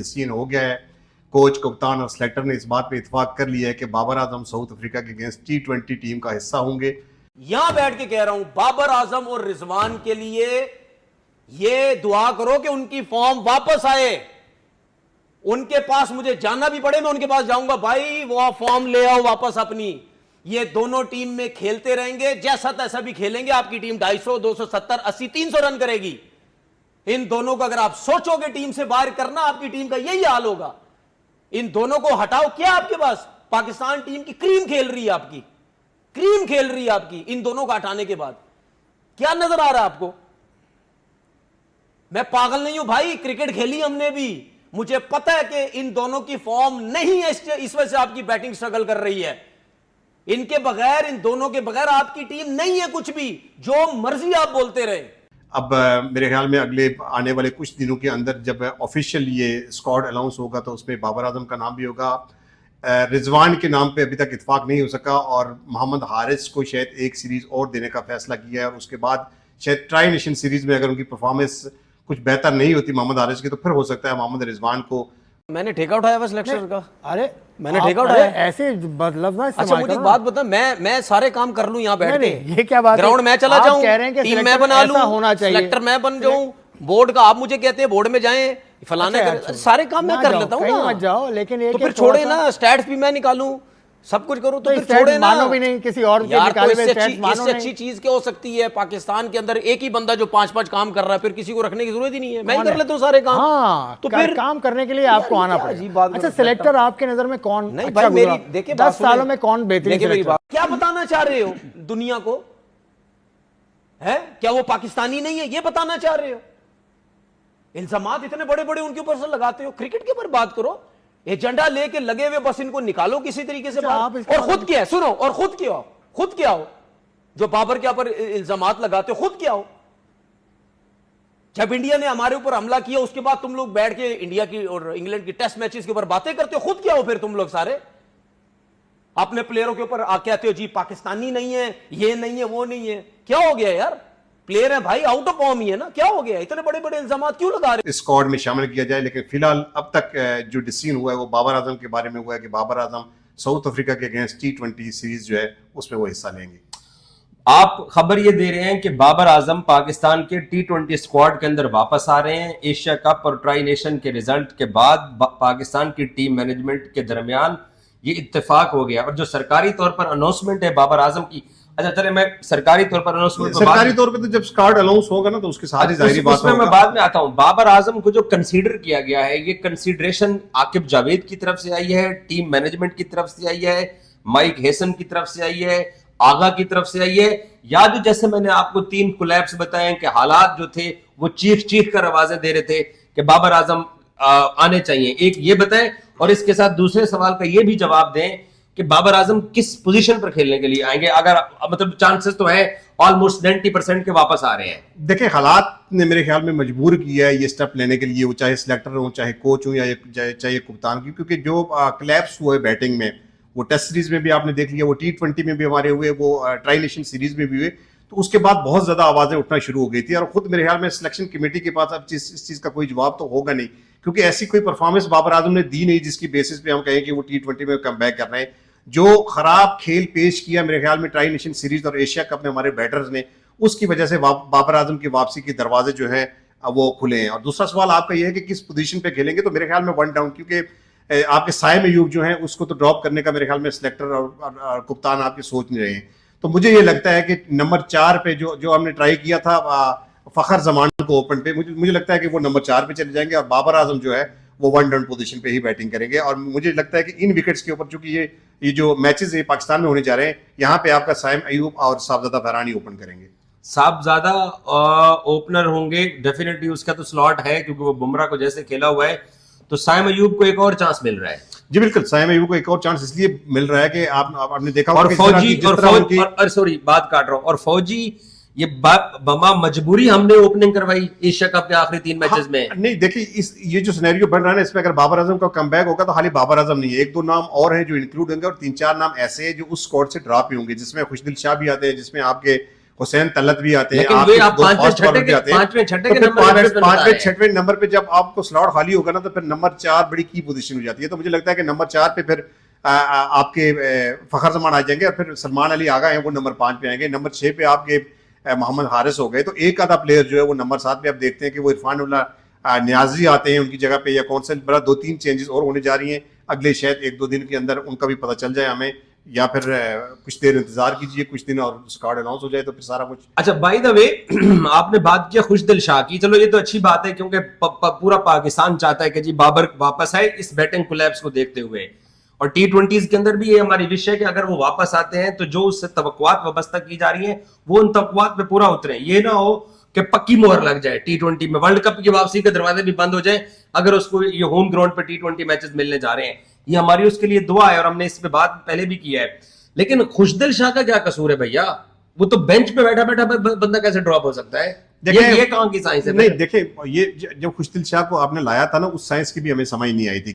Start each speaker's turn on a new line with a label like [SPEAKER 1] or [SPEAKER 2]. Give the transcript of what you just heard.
[SPEAKER 1] Decision हो गया है। कोच, कप्तान और सेलेक्टर ने इस बात पे इत्तेफाक कर लिया है कि बाबर आजम साउथ अफ्रीका के अगेंस्ट T20 टीम का हिस्सा होंगे।
[SPEAKER 2] यहां बैठ के कह रहा हूं, बाबर आजम और रिजवान के लिए ये दुआ करो कि उनकी फॉर्म वापस आए। उनके पास मुझे जाना भी पड़े, मैं उनके पास जाऊंगा, भाई वो फॉर्म ले आओ वापस अपनी। ये दोनों टीम में खेलते रहेंगे, जैसा तैसा भी खेलेंगे। आपकी टीम 250, 270, 80, 300 रन करेगी। इन दोनों को अगर आप सोचोगे टीम से बाहर करना, आपकी टीम का यही हाल होगा। इन दोनों को हटाओ। क्या आपके पास पाकिस्तान टीम की क्रीम खेल रही है, आपकी क्रीम खेल रही है आपकी। इन दोनों को हटाने के बाद क्या नजर आ रहा है आपको? मैं पागल नहीं हूं भाई, क्रिकेट खेली हमने भी। मुझे पता है कि इन दोनों की फॉर्म नहीं है, इस वजह से आपकी बैटिंग स्ट्रगल कर रही है। इनके बगैर, इन दोनों के बगैर आपकी टीम नहीं है कुछ भी, जो मर्जी आप बोलते रहे।
[SPEAKER 1] अब मेरे ख्याल में अगले आने वाले कुछ दिनों के अंदर जब ऑफिशियल ये स्क्वाड अनाउंस होगा तो उसमें बाबर आजम का नाम भी होगा। रिजवान के नाम पे अभी तक इत्तेफाक नहीं हो सका और मोहम्मद हारिस को शायद एक सीरीज और देने का फैसला किया है। और उसके बाद शायद ट्राई नेशन सीरीज में अगर उनकी परफॉर्मेंस कुछ बेहतर नहीं होती मोहम्मद हारिस की, तो फिर हो सकता है मोहम्मद रिजवान को।
[SPEAKER 2] मैंने ठेका उठाया बस सिलेक्शन का।
[SPEAKER 3] अरे
[SPEAKER 2] मैंने ठेका उठाया
[SPEAKER 3] ऐसे लफ्ज ना
[SPEAKER 2] अच्छा मुझे एक बात बता, मैं सारे काम कर लूं यहाँ बैठ के?
[SPEAKER 3] ये क्या बात है?
[SPEAKER 2] ग्राउंड मैं चला जाऊं,
[SPEAKER 3] कह रहे हैं कि
[SPEAKER 2] टीम मैं बना लूं,
[SPEAKER 3] होना चाहिए,
[SPEAKER 2] सिलेक्टर मैं बन जाऊं, बोर्ड का आप मुझे कहते हैं बोर्ड में जाएं, फलाना सारे काम मैं कर लेता हूं ना।
[SPEAKER 3] मत जाओ, लेकिन
[SPEAKER 2] तो फिर छोड़े ना, स्टैट्स भी मैं निकालूं, सब कुछ करूं, तो फिर छोड़े ना।
[SPEAKER 3] मानो भी नहीं किसी और के निकाले हुए स्टैट्स मानो
[SPEAKER 2] इससे अच्छी चीज क्या हो सकती है? पाकिस्तान के अंदर एक ही बंदा जो 5-5 काम कर रहा है, फिर किसी को रखने की जरूरत ही नहीं है, मैं ही कर लेता हूं सारे काम।
[SPEAKER 3] हाँ,
[SPEAKER 2] तो फिर
[SPEAKER 3] काम करने के लिए आपको आना पड़ेगा। अच्छा, सिलेक्टर आपके नजर में कौन?
[SPEAKER 2] नहीं भाई, मेरी देखिए
[SPEAKER 3] 10 सालों में कौन बेहतरीन?
[SPEAKER 2] क्या बताना चाह रहे हो दुनिया को? है क्या वो पाकिस्तानी नहीं है, ये बताना चाह रहे हो? इल्जामात इतने बड़े बड़े उनके ऊपर से लगाते हो। क्रिकेट के ऊपर बात करो, एजेंडा लेके लगे हुए, बस इनको निकालो किसी तरीके से बाहर। और खुद क्या है, सुनो, और खुद क्या हो जो बाबर के ऊपर इल्जामात लगाते हो, खुद क्या हो? जब इंडिया ने हमारे ऊपर हमला किया उसके बाद तुम लोग बैठ के इंडिया की और इंग्लैंड की टेस्ट मैचेस के ऊपर बातें करते हो। खुद क्या हो फिर तुम लोग सारे? अपने प्लेयरों के ऊपर कहते हो जी पाकिस्तानी नहीं है, ये नहीं है, वो नहीं है। क्या हो गया यार? प्लेयर है भाई, आउट ऑफ फॉर्म ही है ना, क्या हो गया? इतने बड़े बड़े इल्जाम क्यों लगा रहे?
[SPEAKER 1] स्क्वाड में शामिल किया जाए, लेकिन फिलहाल अब तक जो डिसीजन हुआ है वो बाबर आजम के बारे में हुआ है कि बाबर आजम साउथ अफ्रीका के अगेंस्ट T20 सीरीज जो है उसमें वो हिस्सा लेंगे।
[SPEAKER 4] आप खबर ये दे रहे हैं कि बाबर आजम पाकिस्तान के T20 स्क्वाड के अंदर वापस आ रहे हैं। एशिया कप और ट्राई नेशन के रिजल्ट के बाद पाकिस्तान की टीम मैनेजमेंट के दरमियान ये इत्तेफाक हो गया। और जो सरकारी तौर पर अनाउंसमेंट है बाबर आजम की, अच्छा चले मैं सरकारी तौर पर अनाउंसमेंट,
[SPEAKER 1] सरकारी तौर पे तो जब स्क्वाड अनाउंस होगा ना तो उसके साथ ही जाहिर बात
[SPEAKER 4] है, मैं बाद में आता हूं। बाबर आजम को जो कंसीडर किया गया है, ये कंसीडरेशन आकिब जावेद की तरफ से आई है, टीम मैनेजमेंट की तरफ से आई है, माइक हेसन की तरफ से आई है, आगा की तरफ से आई है, या जो जैसे मैंने आपको 3 कोलैप्स बताए कि हालात जो थे वो चीख कर आवाजें दे रहे थे कि बाबर आजम आने चाहिए, एक ये बताएं। और इसके साथ दूसरे सवाल का ये भी जवाब दें कि बाबर आजम किस पोजीशन पर खेलने के लिए आएंगे? अगर मतलब चांसेस तो है ऑलमोस्ट 90% के वापस आ रहे हैं।
[SPEAKER 1] देखिए, हालात ने मेरे ख्याल में मजबूर किया है ये स्टेप लेने के लिए, वो चाहे सिलेक्टर हो, चाहे कोच हो, या चाहे कप्तान की, क्योंकि जो क्लैप्स हुए बैटिंग में, वो टेस्ट सीरीज में भी आपने देख लिया, वो T20 में भी हमारे हुए, वो ट्राई नेशन सीरीज में भी हुए। तो उसके बाद बहुत ज्यादा आवाजें उठना शुरू हो गई थी और खुद मेरे ख्याल में सिलेक्शन कमेटी के पास अब इस चीज का कोई जवाब तो होगा नहीं, क्योंकि ऐसी कोई परफॉर्मेंस बाबर आजम ने दी नहीं जिसकी बेसिस पे हम कहें कि वो T20 में कम बैक कर रहे हैं। जो खराब खेल पेश किया मेरे ख्याल में ट्राई नेशन सीरीज और एशिया कप में हमारे बैटर्स ने, उसकी वजह से बाबर आजम की वापसी के दरवाजे जो है वो खुले हैं। और दूसरा सवाल आपका यह है कि किस पोजीशन पे खेलेंगे, तो मेरे ख्याल में 1 डाउन, क्योंकि आपके साइम अयूब जो है उसको तो ड्रॉप करने का मेरे ख्याल में सिलेक्टर और कप्तान आपके सोच नहीं रहे हैं। तो मुझे ये लगता है कि नंबर 4 पे जो हमने ट्राई किया था फखर जमान को ओपन पे, मुझे लगता है कि वो नंबर 4 पे चले जाएंगे और बाबर आजम जो है वो 1 डाउन पोजीशन पे ही बैटिंग करेंगे। और मुझे लगता है कि इन विकेट्स के ऊपर, चूंकि ये जो मैचेस ये पाकिस्तान में होने जा रहे हैं, यहाँ पे आपका साइम अयूब और साहबजादा फरहानी ओपन करेंगे।
[SPEAKER 4] साहबजादा ओपनर होंगे डेफिनेटली, उसका तो स्लॉट है क्योंकि वो बुमराह को जैसे खेला हुआ है। तो साइम अयूब को एक और चांस मिल रहा है।
[SPEAKER 1] जी बिल्कुल, साइम अयूब को एक और चांस इसलिए मिल रहा है कि आपने देखा
[SPEAKER 4] और फौजी सॉरी बात काट रहा हूं, और फौजी ये बमा मजबूरी हमने ओपनिंग करवाई एशिया कप के आखिरी 3 मैचेस में।
[SPEAKER 1] नहीं देखिए, ये जो सिनेरियो बन रहा है ना, इसमें अगर बाबर आजम का कमबैक होगा तो खाली बाबर आजम नहीं है, 1-2 नाम और हैं जो इंक्लूड होंगे और 3-4 नाम ऐसे हैं जो उस स्क्वाड से ड्रॉप ही होंगे, जिसमें खुशदिल शाह भी आते हैं, जिसमें आपके हुसैन तलत भी आते हैं,
[SPEAKER 4] लेकिन
[SPEAKER 1] आपके
[SPEAKER 4] वे आप
[SPEAKER 1] दो
[SPEAKER 4] पांचवें
[SPEAKER 1] फास्ट बॉलर भी
[SPEAKER 4] छठे
[SPEAKER 1] आते हैं।
[SPEAKER 4] पांचवें छठे
[SPEAKER 1] तो
[SPEAKER 4] के
[SPEAKER 1] फिर
[SPEAKER 4] नंबर पे बता
[SPEAKER 1] पांचवें
[SPEAKER 4] रहे हैं।
[SPEAKER 1] छठवें नंबर पे जब आपको स्लॉट खाली होगा ना, तो फिर नंबर 4 बड़ी की पोजीशन हो जाती है। तो मुझे लगता है कि नंबर 4 पे फिर आपके फखर जमान आ जाएंगे, और फिर सलमान अली आगा हैं वो नंबर 5 पे आएंगे। नंबर 6 पे आपके मोहम्मद हारिस हो गए। तो एक आधा प्लेयर जो है वो नंबर 7 पे आप देखते हैं कि वो इरफान उल्लाह नियाजी आते हैं उनकी जगह पे, या कौन सा बड़ा 2-3 चेंजेस और होने जा रही हैं अगले शायद 1-2 दिन के अंदर, उनका भी पता चल जाए हमें, या फिर कुछ देर इंतजार कीजिए, कुछ दिन और स्क्वाड अनाउंस हो जाए तो फिर सारा कुछ।
[SPEAKER 4] अच्छा, बाय द वे आपने बात किया खुशदिल शाह की, चलो ये तो अच्छी बात है क्योंकि पूरा पाकिस्तान चाहता है कि जी बाबर वापस आए इस बैटिंग कोलैप्स को देखते हुए, और T20s के अंदर भी ये हमारी विश है कि अगर वो वापस आते हैं तो जो उससे तवक्कुआत वाबस्ता की जा रही है वो उन तवक्कुआत पे पूरा उतरे। ये ना हो कि पक्की मोहर लग जाए T20 में, वर्ल्ड कप की वापसी के दरवाजे भी बंद हो जाए अगर उसको ये होम ग्राउंड पे T20 मैचेस मिलने जा रहे हैं। ये हमारी उसके लिए दुआ है और हमने इस पे बात पहले भी की है। लेकिन खुशदिल शाह का क्या कसूर है भैया? वो तो बेंच पे बैठा बैठा बंदा कैसे ड्रॉप हो सकता है? ये कहां की साइंस है?
[SPEAKER 1] नहीं देखें, ये जब खुशदिल शाह को आपने लाया था ना, उस साइंस की भी हमें समझ नहीं आई थी।